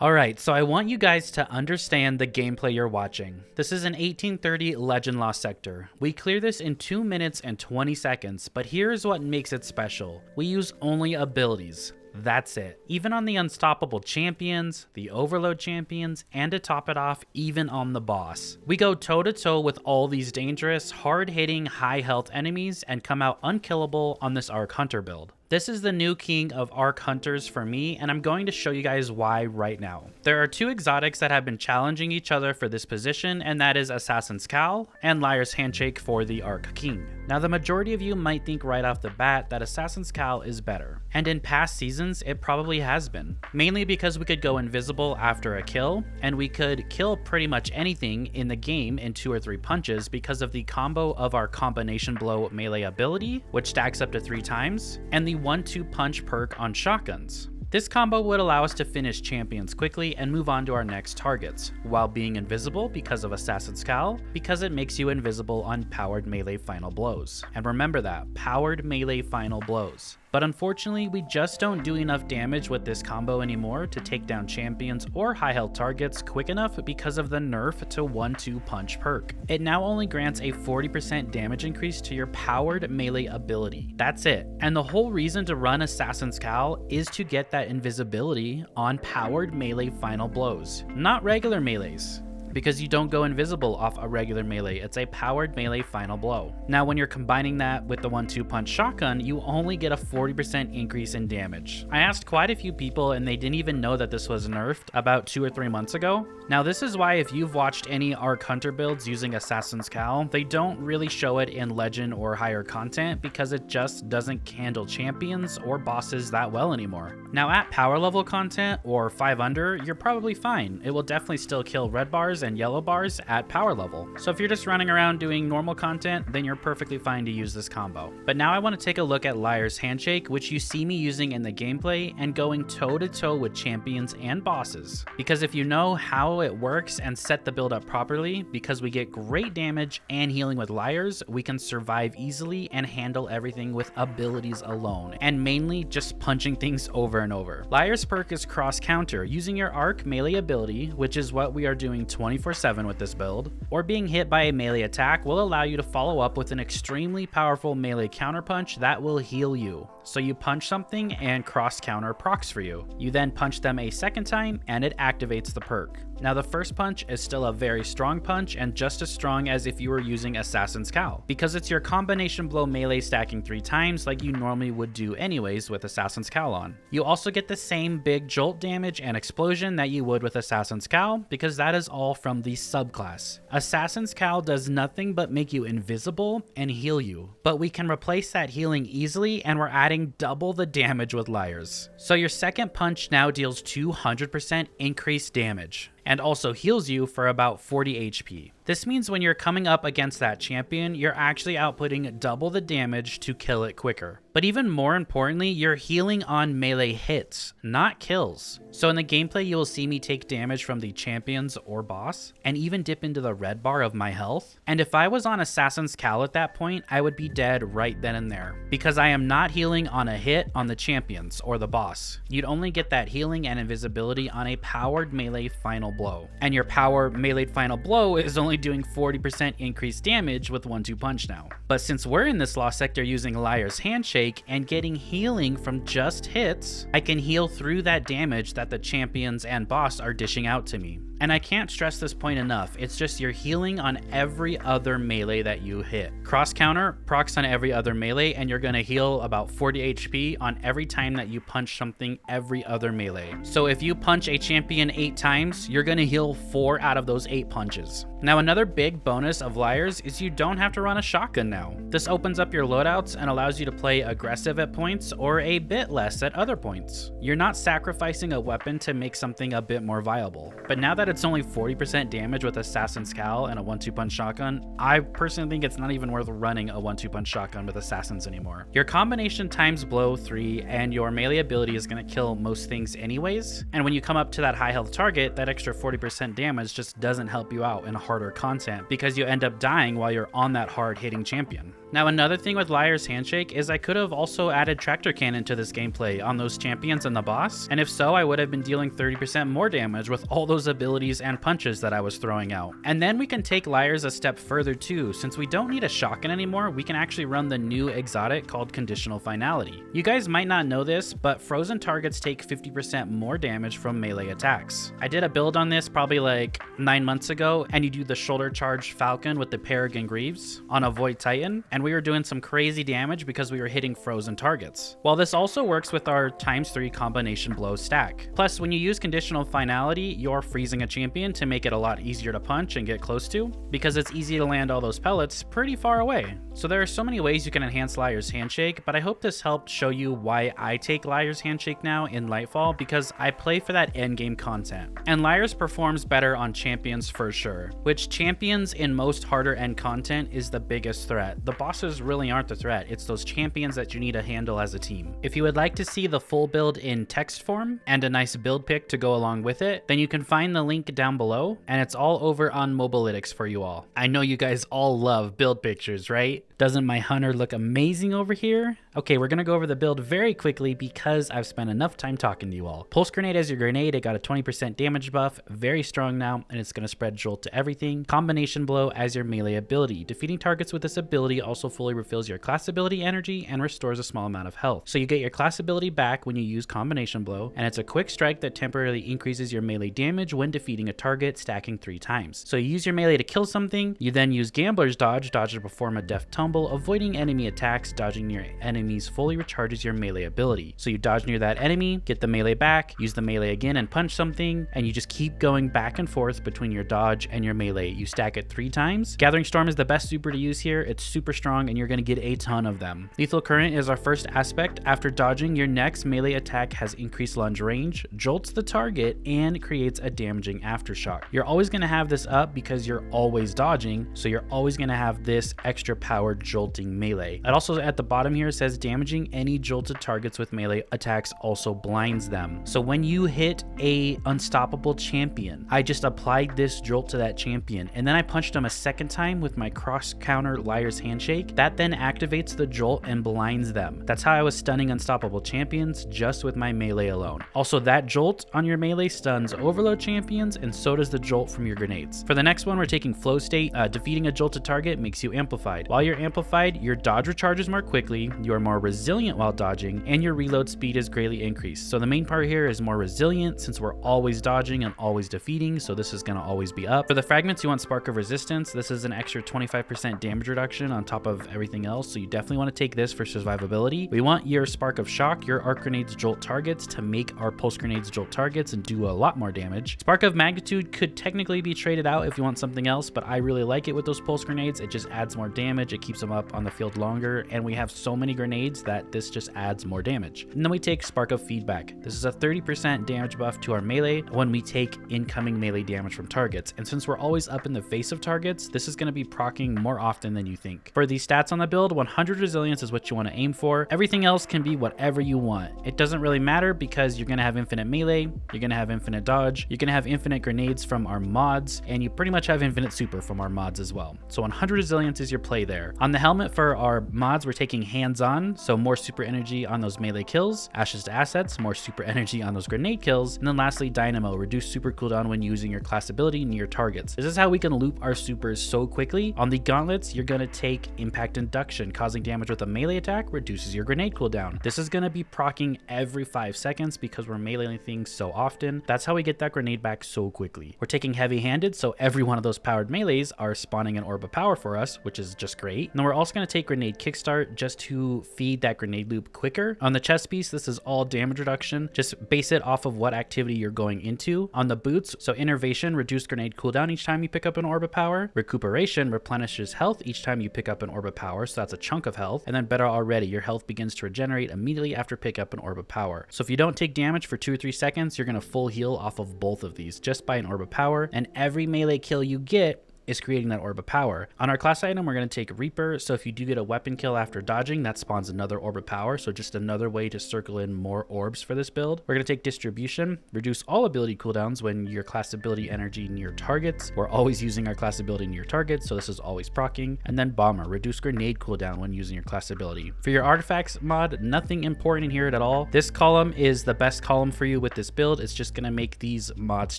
Alright, so I want you guys to understand the gameplay you're watching. This is an 1830 Legend Lost sector. We clear this in 2 minutes and 20 seconds, but here's what makes it special. We use only abilities. That's it. Even on the unstoppable champions, the overload champions, and to top it off, even on the boss. We go toe to toe with all these dangerous, hard-hitting, high-health enemies and come out unkillable on this Arc Hunter build. This is the new king of Arc Hunters for me, and I'm going to show you guys why right now. There are two exotics that have been challenging each other for this position, and that is Assassin's Cowl and Liar's Handshake for the Arc King. Now, the majority of you might think right off the bat that Assassin's Cowl is better, and in past seasons it probably has been. Mainly because we could go invisible after a kill, and we could kill pretty much anything in the game in 2 or 3 punches because of the combo of our combination blow melee ability, which stacks up to 3 times, and the 1-2 punch perk on shotguns. This combo would allow us to finish champions quickly and move on to our next targets, while being invisible because of Assassin's Cowl, because it makes you invisible on powered melee final blows. And remember that, powered melee final blows. But unfortunately, we just don't do enough damage with this combo anymore to take down champions or high health targets quick enough because of the nerf to 1-2 punch perk. It now only grants a 40% damage increase to your powered melee ability. That's it. And the whole reason to run Assassin's Cowl is to get that invisibility on powered melee final blows, not regular melees. Because you don't go invisible off a regular melee, it's a powered melee final blow. Now when you're combining that with the 1-2 punch shotgun, you only get a 40% increase in damage. I asked quite a few people and they didn't even know that this was nerfed about 2 or 3 months ago. Now this is why if you've watched any Arc Hunter builds using Assassin's Cowl, they don't really show it in Legend or higher content because it just doesn't handle champions or bosses that well anymore. Now at power level content or 5 under, you're probably fine. It will definitely still kill red bars and yellow bars at power level. So if you're just running around doing normal content, then you're perfectly fine to use this combo. But now I want to take a look at Liar's Handshake, which you see me using in the gameplay and going toe to toe with champions and bosses. Because if you know how it works and set the build up properly, because we get great damage and healing with Liars, we can survive easily and handle everything with abilities alone, and mainly just punching things over and over. Liar's perk is cross counter, using your arc melee ability, which is what we are doing 24/7 with this build, or being hit by a melee attack will allow you to follow up with an extremely powerful melee counterpunch that will heal you. So you punch something and cross counter procs for you. You then punch them a second time and it activates the perk. Now the first punch is still a very strong punch and just as strong as if you were using Assassin's Cowl, because it's your combination blow melee stacking 3 times like you normally would do anyways with Assassin's Cowl on. You also get the same big jolt damage and explosion that you would with Assassin's Cowl because that is all from the subclass. Assassin's Cowl does nothing but make you invisible and heal you, but we can replace that healing easily and we're adding double the damage with Liars. So your second punch now deals 200% increased damage and also heals you for about 40 HP. This means when you're coming up against that champion, you're actually outputting double the damage to kill it quicker. But even more importantly, you're healing on melee hits, not kills. So in the gameplay, you will see me take damage from the champions or boss, and even dip into the red bar of my health. And if I was on Assassin's Cowl at that point, I would be dead right then and there, because I am not healing on a hit on the champions or the boss. You'd only get that healing and invisibility on a powered melee final blow. And your power melee final blow is only doing 40% increased damage with 1-2 punch now. But since we're in this lost sector using Liar's Handshake and getting healing from just hits, I can heal through that damage that the champions and boss are dishing out to me. And I can't stress this point enough, it's just you're healing on every other melee that you hit. Cross counter procs on every other melee and you're gonna heal about 40 HP on every time that you punch something every other melee. So if you punch a champion 8 times, you're gonna heal 4 out of those 8 punches. Now another big bonus of Liars is you don't have to run a shotgun now. This opens up your loadouts and allows you to play aggressive at points or a bit less at other points. You're not sacrificing a weapon to make something a bit more viable. But now that it's only 40% damage with Assassin's Cowl and a 1-2 punch shotgun, I personally think it's not even worth running a 1-2 punch shotgun with Assassins anymore. Your combination times blow 3 and your melee ability is going to kill most things anyways, and when you come up to that high health target, that extra 40% damage just doesn't help you out in a harder content because you end up dying while you're on that hard hitting champion. Now another thing with Liar's Handshake is I could have also added Tractor Cannon to this gameplay on those champions and the boss, and if so, I would have been dealing 30% more damage with all those abilities and punches that I was throwing out. And then we can take Liars a step further too. Since we don't need a shotgun anymore, we can actually run the new exotic called Conditional Finality. You guys might not know this, but frozen targets take 50% more damage from melee attacks. I did a build on this probably like 9 months ago, and you do the shoulder charge Falcon with the Peregrine Greaves on a Void Titan, and we were doing some crazy damage because we were hitting frozen targets. While this also works with our ×3 combination blow stack. Plus, when you use Conditional Finality, you're freezing a champion to make it a lot easier to punch and get close to, because it's easy to land all those pellets pretty far away. So there are so many ways you can enhance Liar's Handshake, but I hope this helped show you why I take Liar's Handshake now in Lightfall, because I play for that endgame content. And Liar's performs better on champions for sure, which champions in most harder end content is the biggest threat. The bosses really aren't the threat, it's those champions that you need to handle as a team. If you would like to see the full build in text form and a nice build pick to go along with it, then you can find the link down below, and it's all over on Mobalytics for you all. I know you guys all love build pictures, right? Doesn't my hunter look amazing over here? Okay, we're gonna go over the build very quickly because I've spent enough time talking to you all. Pulse Grenade as your grenade, it got a 20% damage buff, very strong now, and it's gonna spread Jolt to everything. Combination Blow as your melee ability. Defeating targets with this ability also fully refills your class ability energy and restores a small amount of health. So you get your class ability back when you use Combination Blow, and it's a quick strike that temporarily increases your melee damage when defeating a target, stacking 3 times. So you use your melee to kill something, you then use Gambler's Dodge to perform a deft tumble, avoiding enemy attacks. Dodging near enemies fully recharges your melee ability. So you dodge near that enemy, get the melee back, use the melee again and punch something, and you just keep going back and forth between your dodge and your melee. You stack it 3 times. Gathering Storm is the best super to use here. It's super strong and you're going to get a ton of them. Lethal Current is our first aspect. After dodging, your next melee attack has increased lunge range, jolts the target, and creates a damaging aftershock. You're always going to have this up because you're always dodging, so you're always going to have this extra powered jolting melee. It also at the bottom here says damaging any jolted targets with melee attacks also blinds them. So when you hit a unstoppable champion, I just applied this jolt to that champion, and then I punched him a second time with my cross counter Liar's Handshake. That then activates the jolt and blinds them. That's how I was stunning unstoppable champions just with my melee alone. Also, that jolt on your melee stuns overload champions, and so does the jolt from your grenades. For the next one, we're taking Flow State. Defeating a jolted target makes you amplified. While you're amplified, your dodge recharges more quickly, you are more resilient while dodging, and your reload speed is greatly increased. So the main part here is more resilient since we're always dodging and always defeating, so this is going to always be up. For the fragments, you want Spark of Resistance. This is an extra 25% damage reduction on top of everything else, so you definitely want to take this for survivability. We want your Spark of Shock, your arc grenades jolt targets, to make our pulse grenades jolt targets and do a lot more damage. Spark of Magnitude could technically be traded out if you want something else, but I really like it with those pulse grenades. It just adds more damage, it keeps them up on the field longer, and we have so many grenades that this just adds more damage. And then we take Spark of Feedback. This is a 30% damage buff to our melee when we take incoming melee damage from targets, and since we're always up in the face of targets, this is going to be proccing more often than you think. For these stats on the build, 100 resilience is what you want to aim for. Everything else can be whatever you want. It doesn't really matter because you're going to have infinite melee, you're going to have infinite dodge, you're going to have infinite grenades from our mods, and you pretty much have infinite super from our mods as well. So 100 resilience is your play there. On the helmet for our mods, we're taking hands-on, so more super energy on those melee kills. Ashes to Assets, more super energy on those grenade kills. And then lastly, Dynamo, reduce super cooldown when using your class ability near targets. This is how we can loop our supers so quickly. On the gauntlets, you're going to take Impact Induction, causing damage with a melee attack, reduces your grenade cooldown. This is going to be proccing every 5 seconds because we're meleeing things so often. That's how we get that grenade back so quickly. We're taking Heavy-Handed, so every one of those powered melees are spawning an orb of power for us, which is just great. And then we're also going to take Grenade Kickstart just to feed that grenade loop quicker. On the chest piece, this is all damage reduction. Just base it off of what activity you're going into. On the boots, so Innervation, reduce grenade cooldown each time you pick up an orb of power. Recuperation replenishes health each time you pick up an orb of power, so that's a chunk of health. And then Better Already, your health begins to regenerate immediately after pick up an orb of power. So if you don't take damage for 2 or 3 seconds, you're going to full heal off of both of these just by an orb of power. And every melee kill you get is creating that orb of power. On our class item, we're going to take Reaper, so if you do get a weapon kill after dodging, that spawns another orb of power, so just another way to circle in more orbs for this build. We're going to take Distribution, reduce all ability cooldowns when your class ability energy near targets. We're always using our class ability near targets, so this is always proccing. And then Bomber, reduce grenade cooldown when using your class ability. For your artifacts mod, nothing important in here at all. This column is the best column for you with this build. It's just going to make these mods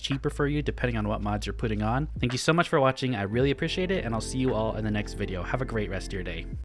cheaper for you depending on what mods you're putting on. Thank you so much for watching. I really appreciate it, and I'll see you all in the next video. Have a great rest of your day.